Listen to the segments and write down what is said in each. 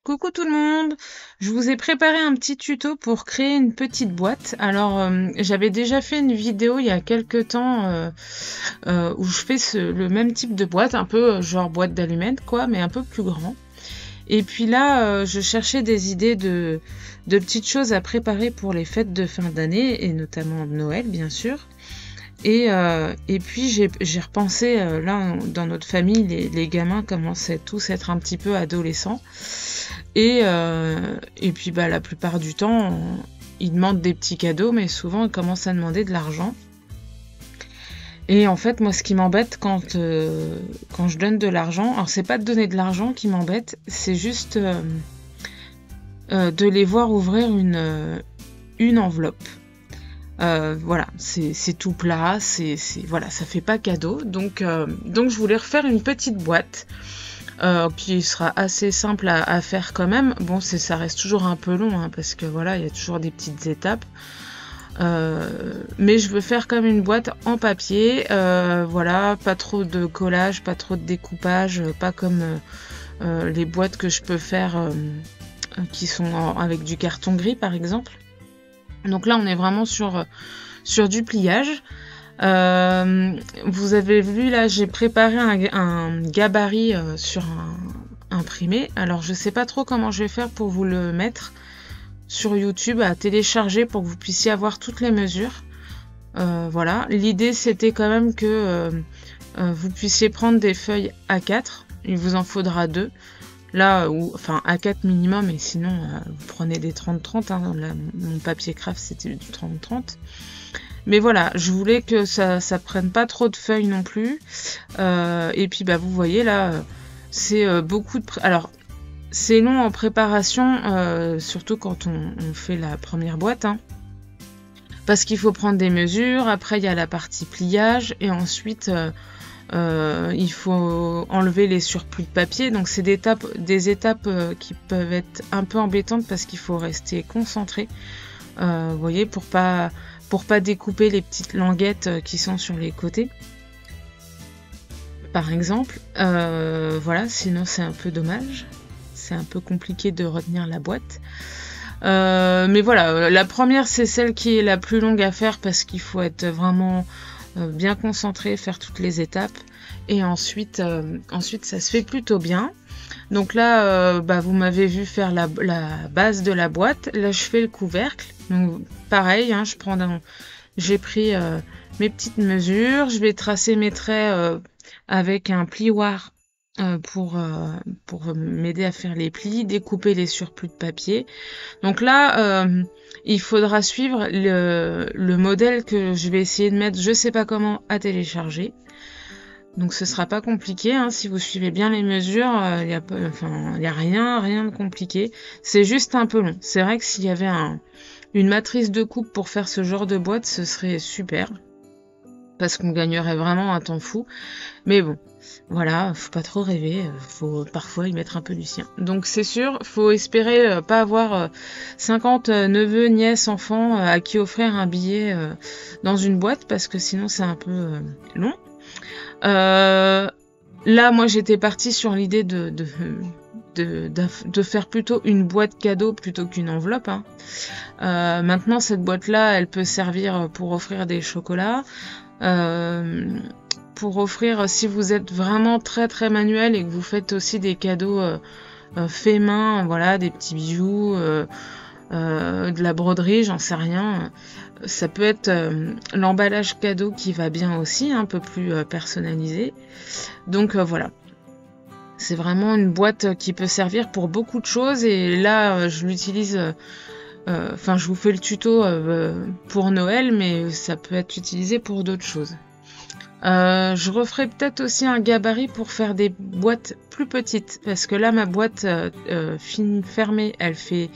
Coucou tout le monde! Je vous ai préparé un petit tuto pour créer une petite boîte. Alors, j'avais déjà fait une vidéo il y a quelques temps où je fais le même type de boîte, un peu genre boîte d'allumettes quoi, mais un peu plus grand. Et puis là, je cherchais des idées de petites choses à préparer pour les fêtes de fin d'année, et notamment Noël bien sûr. Et puis j'ai repensé, là dans notre famille, les gamins commencent à tous être un petit peu adolescents. Et puis bah, la plupart du temps, ils demandent des petits cadeaux, mais souvent ils commencent à demander de l'argent. Et en fait, moi, ce qui m'embête quand je donne de l'argent, alors c'est pas de donner de l'argent qui m'embête, c'est juste de les voir ouvrir une enveloppe. Voilà, c'est tout plat, voilà, ça fait pas cadeau. Donc je voulais refaire une petite boîte qui sera assez simple à faire quand même. Bon, ça reste toujours un peu long, hein, parce que voilà, il y a toujours des petites étapes. Mais je veux faire comme une boîte en papier, voilà, pas trop de collage, pas trop de découpage, pas comme les boîtes que je peux faire qui sont avec du carton gris par exemple. Donc là on est vraiment sur du pliage. Vous avez vu là, j'ai préparé un gabarit sur un imprimé. Alors je sais pas trop comment je vais faire pour vous le mettre sur YouTube à télécharger pour que vous puissiez avoir toutes les mesures. Voilà, l'idée c'était quand même que vous puissiez prendre des feuilles A4, il vous en faudra 2. Là, enfin A4 minimum, et sinon vous prenez des 30-30, hein. Là, mon papier craft c'était du 30-30. Mais voilà, je voulais que ça prenne pas trop de feuilles non plus. Et puis bah vous voyez là, c'est beaucoup de... Alors, c'est long en préparation, surtout quand on fait la première boîte, hein, parce qu'il faut prendre des mesures. Après, il y a la partie pliage, et ensuite, il faut enlever les surplus de papier. Donc, c'est des étapes qui peuvent être un peu embêtantes parce qu'il faut rester concentré. Vous voyez, pour pas découper les petites languettes qui sont sur les côtés, par exemple. Voilà, sinon c'est un peu dommage. C'est un peu compliqué de retenir la boîte. Mais voilà, la première c'est celle qui est la plus longue à faire parce qu'il faut être vraiment bien concentré, faire toutes les étapes. Et ensuite ça se fait plutôt bien. Donc là, bah, vous m'avez vu faire la base de la boîte. Là, je fais le couvercle. Donc pareil, hein, j'ai pris mes petites mesures. Je vais tracer mes traits avec un plioir pour m'aider à faire les plis, découper les surplus de papier. Donc là, il faudra suivre le modèle que je vais essayer de mettre, je sais pas comment, à télécharger. Donc ce sera pas compliqué, hein, si vous suivez bien les mesures, il y a rien de compliqué. C'est juste un peu long. C'est vrai que s'il y avait une matrice de coupe pour faire ce genre de boîte, ce serait super, parce qu'on gagnerait vraiment un temps fou. Mais bon, voilà, faut pas trop rêver, faut parfois y mettre un peu du sien. Donc c'est sûr, faut espérer pas avoir 50 neveux, nièces, enfants à qui offrir un billet dans une boîte, parce que sinon c'est un peu long. Là, moi, j'étais partie sur l'idée de faire plutôt une boîte cadeau plutôt qu'une enveloppe, hein. Maintenant, cette boîte-là, elle peut servir pour offrir des chocolats, pour offrir, si vous êtes vraiment très très manuel et que vous faites aussi des cadeaux faits main, voilà, des petits bijoux, de la broderie, j'en sais rien. Ça peut être l'emballage cadeau qui va bien aussi, un peu plus personnalisé. Donc voilà. C'est vraiment une boîte qui peut servir pour beaucoup de choses. Et là, je l'utilise... Enfin, je vous fais le tuto pour Noël, mais ça peut être utilisé pour d'autres choses. Je referai peut-être aussi un gabarit pour faire des boîtes plus petites. Parce que là, ma boîte fermée, elle fait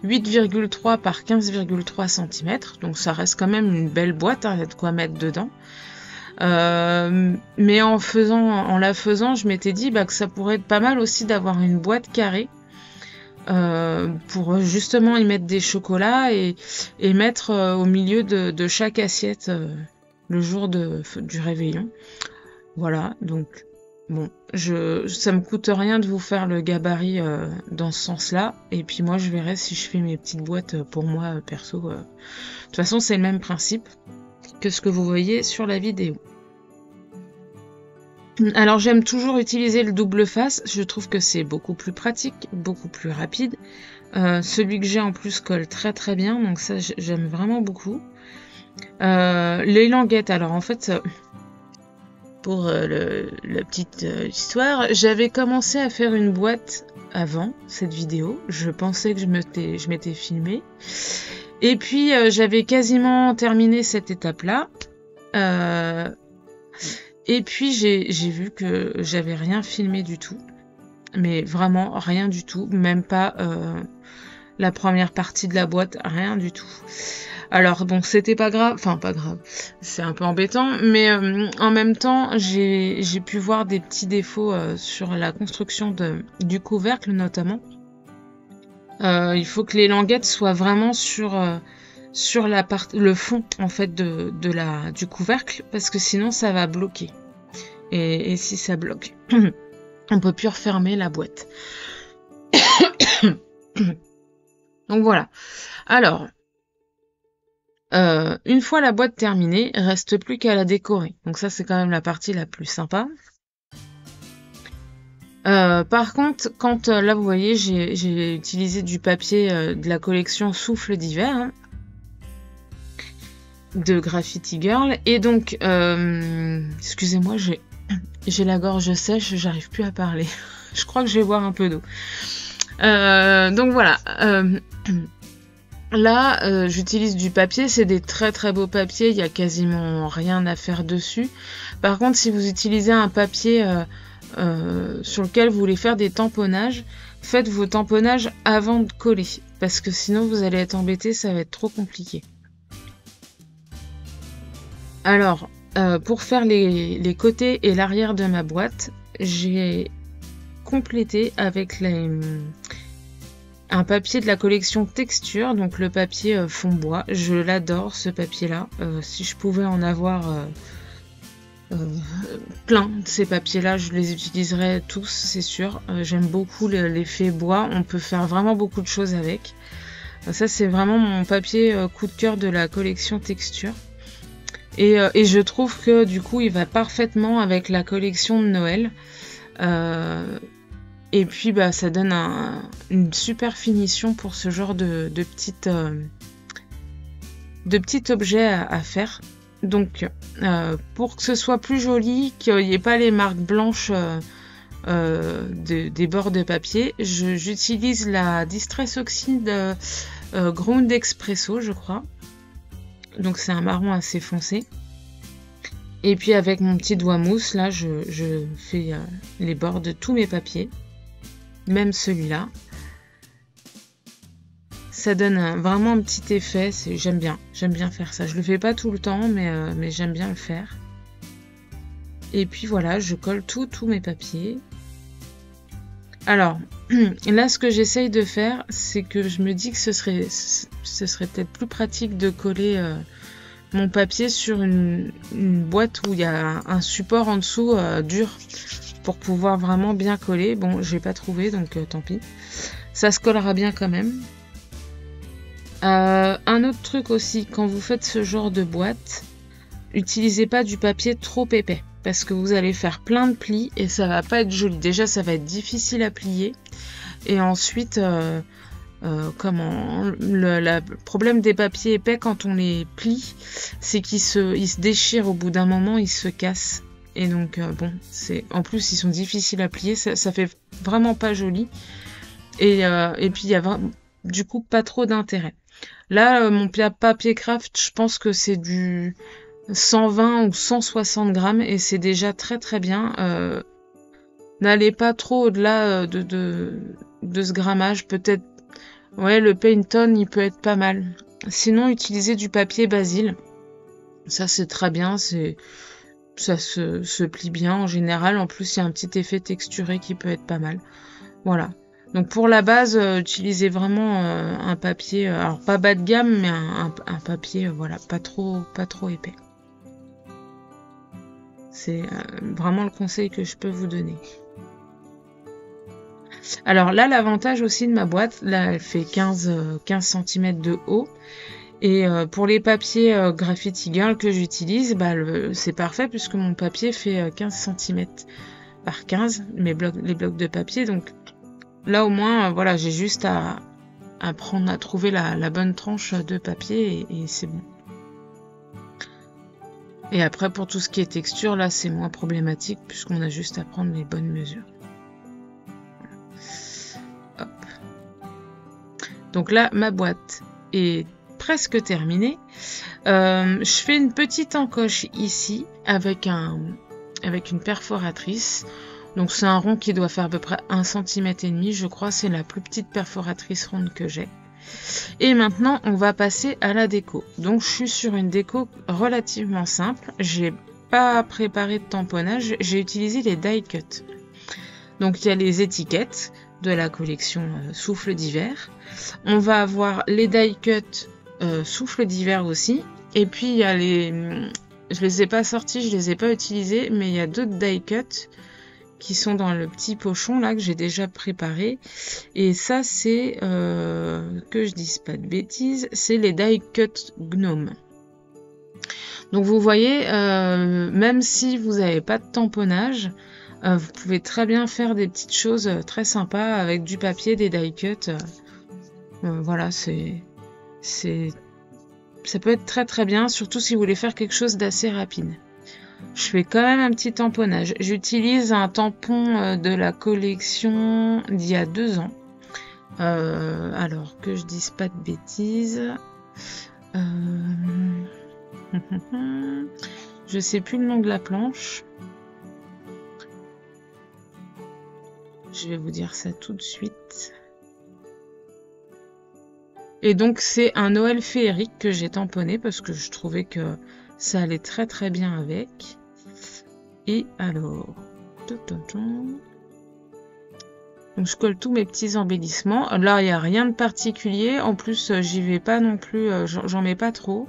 8,3 par 15,3 cm, donc ça reste quand même une belle boîte, hein, il y a de quoi mettre dedans. Mais en la faisant, je m'étais dit que ça pourrait être pas mal aussi d'avoir une boîte carrée pour justement y mettre des chocolats et mettre au milieu de chaque assiette le jour du réveillon. Voilà, donc Bon, ça me coûte rien de vous faire le gabarit dans ce sens-là. Et puis moi, je verrai si je fais mes petites boîtes pour moi, perso. De toute façon, c'est le même principe que ce que vous voyez sur la vidéo. Alors, j'aime toujours utiliser le double face. Je trouve que c'est beaucoup plus pratique, beaucoup plus rapide. Celui que j'ai en plus colle très très bien. Donc ça, j'aime vraiment beaucoup. Les languettes, alors en fait... Pour la petite histoire, j'avais commencé à faire une boîte avant cette vidéo. Je pensais que je m'étais filmée. Et puis, j'avais quasiment terminé cette étape-là. Et puis, j'ai vu que j'avais rien filmé du tout. Mais vraiment, rien du tout. Même pas la première partie de la boîte, rien du tout. Alors bon, c'était pas grave, enfin pas grave, c'est un peu embêtant, mais en même temps, j'ai pu voir des petits défauts sur la construction du couvercle notamment. Il faut que les languettes soient vraiment sur le fond en fait du couvercle, parce que sinon ça va bloquer. Et si ça bloque, on peut plus refermer la boîte. Donc voilà. Alors. Une fois la boîte terminée, il reste plus qu'à la décorer. Donc ça, c'est quand même la partie la plus sympa. Par contre, quand là, vous voyez, j'ai utilisé du papier de la collection Souffle d'hiver hein, de Graffiti Girl. Et donc, excusez-moi, j'ai la gorge sèche, j'arrive plus à parler. Je crois que je vais boire un peu d'eau. Donc voilà. Là, j'utilise du papier, c'est des très très beaux papiers, il n'y a quasiment rien à faire dessus. Par contre, si vous utilisez un papier sur lequel vous voulez faire des tamponnages, faites vos tamponnages avant de coller, parce que sinon vous allez être embêté, ça va être trop compliqué. Alors, pour faire les côtés et l'arrière de ma boîte, j'ai complété avec un papier de la collection Texture, donc le papier fond bois. Je l'adore ce papier-là. Si je pouvais en avoir plein de ces papiers-là, je les utiliserais tous, c'est sûr. J'aime beaucoup l'effet bois. On peut faire vraiment beaucoup de choses avec. Ça, c'est vraiment mon papier coup de cœur de la collection Texture. Et je trouve que du coup, il va parfaitement avec la collection de Noël. Et puis bah ça donne une super finition pour ce genre de petits objets à faire. Donc pour que ce soit plus joli, qu'il n'y ait pas les marques blanches des bords de papier, j'utilise la Distress Oxide Ground Espresso, je crois. Donc c'est un marron assez foncé. Et puis avec mon petit doigt mousse, là je fais les bords de tous mes papiers. Même celui-là. Ça donne vraiment un petit effet, j'aime bien faire ça. Je le fais pas tout le temps, mais j'aime bien le faire. Et puis voilà, je colle tous mes papiers. Alors, là ce que j'essaye de faire, c'est que je me dis que ce serait peut-être plus pratique de coller mon papier sur une boîte où il y a un support en dessous dur. Pour pouvoir vraiment bien coller. Bon, j'ai pas trouvé, donc tant pis. Ça se collera bien quand même. Un autre truc aussi, quand vous faites ce genre de boîte, utilisez pas du papier trop épais. Parce que vous allez faire plein de plis et ça va pas être joli. Déjà, ça va être difficile à plier. Et ensuite, le problème des papiers épais quand on les plie, c'est qu'ils se déchirent au bout d'un moment, ils se cassent. Et donc, bon, en plus, ils sont difficiles à plier, ça fait vraiment pas joli. Et puis, il y a du coup pas trop d'intérêt. Là, mon papier craft, je pense que c'est du 120 ou 160 grammes et c'est déjà très très bien. N'allez pas trop au-delà de ce grammage. Peut-être, ouais, le Painton, il peut être pas mal. Sinon, utilisez du papier Basil. Ça, c'est très bien, ça se plie bien en général. En plus, il y a un petit effet texturé qui peut être pas mal. Voilà. Donc pour la base, utilisez vraiment un papier, alors pas bas de gamme, mais un papier, voilà, pas trop épais. C'est vraiment le conseil que je peux vous donner. Alors là, l'avantage aussi de ma boîte, là, elle fait 15 cm de haut. Et pour les papiers Graffiti Girl que j'utilise, bah, c'est parfait puisque mon papier fait 15 cm par 15, les blocs de papier. Donc là, au moins, voilà, j'ai juste à trouver la bonne tranche de papier et c'est bon. Et après, pour tout ce qui est texture, là, c'est moins problématique puisqu'on a juste à prendre les bonnes mesures. Hop. Donc là, ma boîte est presque terminée. Je fais une petite encoche ici avec une perforatrice. Donc c'est un rond qui doit faire à peu près 1,5 cm, je crois. C'est la plus petite perforatrice ronde que j'ai. Et maintenant, on va passer à la déco. Donc, je suis sur une déco relativement simple. J'ai pas préparé de tamponnage. J'ai utilisé les die cut. Donc, il y a les étiquettes de la collection Souffle d'hiver. On va avoir les die cut Souffle d'hiver aussi. Et puis, il y a les... Je les ai pas sortis, je les ai pas utilisés, mais il y a d'autres die cut qui sont dans le petit pochon là que j'ai déjà préparé. Et ça c'est que je dise pas de bêtises, c'est les die cut gnome. Donc vous voyez, même si vous n'avez pas de tamponnage, vous pouvez très bien faire des petites choses très sympas avec du papier, des die cut. Voilà, ça peut être très très bien, surtout si vous voulez faire quelque chose d'assez rapide. Je fais quand même un petit tamponnage. J'utilise un tampon de la collection d'il y a 2 ans. Alors que je dise pas de bêtises. Je sais plus le nom de la planche. Je vais vous dire ça tout de suite. Et donc c'est un Noël féerique que j'ai tamponné parce que je trouvais que ça allait très très bien avec. Et alors... Donc je colle tous mes petits embellissements. Là, il n'y a rien de particulier. En plus, j'y vais pas non plus, j'en mets pas trop.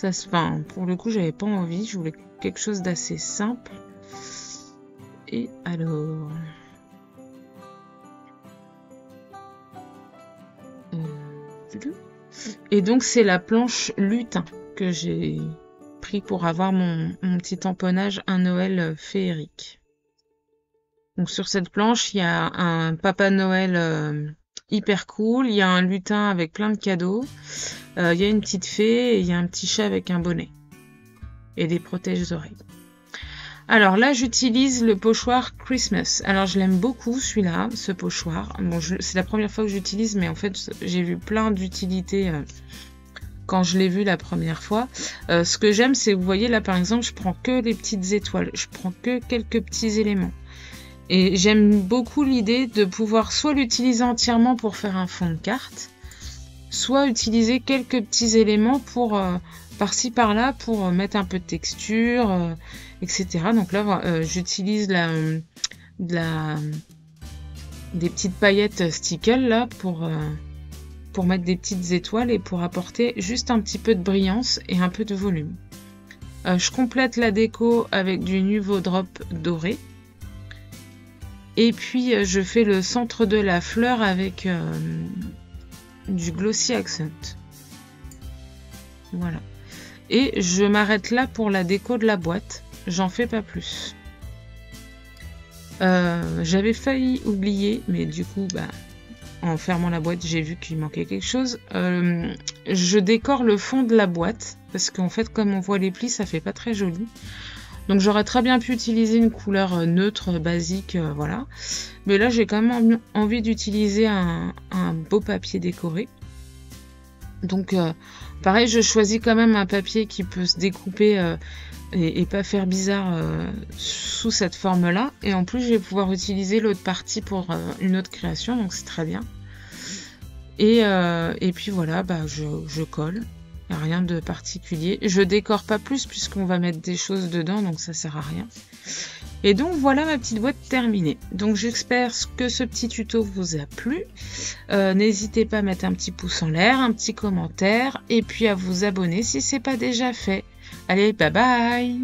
Enfin, pour le coup, j'avais pas envie. Je voulais quelque chose d'assez simple. Et alors... Et donc, c'est la planche lutin que j'ai pris pour avoir mon petit tamponnage un Noël féerique. Donc sur cette planche, il y a un Papa Noël hyper cool, il y a un lutin avec plein de cadeaux, il y a une petite fée et il y a un petit chat avec un bonnet et des protège-oreilles. Alors là, j'utilise le pochoir Christmas. Alors je l'aime beaucoup celui-là, ce pochoir. Bon, c'est la première fois que j'utilise, mais en fait j'ai vu plein d'utilités quand je l'ai vu la première fois. Ce que j'aime, c'est, vous voyez là par exemple, je prends que les petites étoiles, je prends que quelques petits éléments. Et j'aime beaucoup l'idée de pouvoir soit l'utiliser entièrement pour faire un fond de carte, soit utiliser quelques petits éléments pour par-ci par-là pour mettre un peu de texture, etc. Donc là, j'utilise des petites paillettes stickle là pour mettre des petites étoiles et pour apporter juste un petit peu de brillance et un peu de volume. Je complète la déco avec du Nuvo Drop doré. Et puis je fais le centre de la fleur avec du Glossy Accent. Voilà. Et je m'arrête là pour la déco de la boîte. J'en fais pas plus. J'avais failli oublier, mais du coup, en fermant la boîte, j'ai vu qu'il manquait quelque chose. Je décore le fond de la boîte, parce qu'en fait, comme on voit les plis, ça fait pas très joli. Donc j'aurais très bien pu utiliser une couleur neutre, basique, voilà. Mais là, j'ai quand même envie d'utiliser un beau papier décoré. Donc, pareil, je choisis quand même un papier qui peut se découper et pas faire bizarre sous cette forme-là. Et en plus, je vais pouvoir utiliser l'autre partie pour une autre création, donc c'est très bien. Et puis voilà, je colle. Il n'y a rien de particulier. Je décore pas plus puisqu'on va mettre des choses dedans, donc ça sert à rien. Et donc voilà ma petite boîte terminée. Donc j'espère que ce petit tuto vous a plu. N'hésitez pas à mettre un petit pouce en l'air, un petit commentaire et puis à vous abonner si ce n'est pas déjà fait. Allez, bye bye!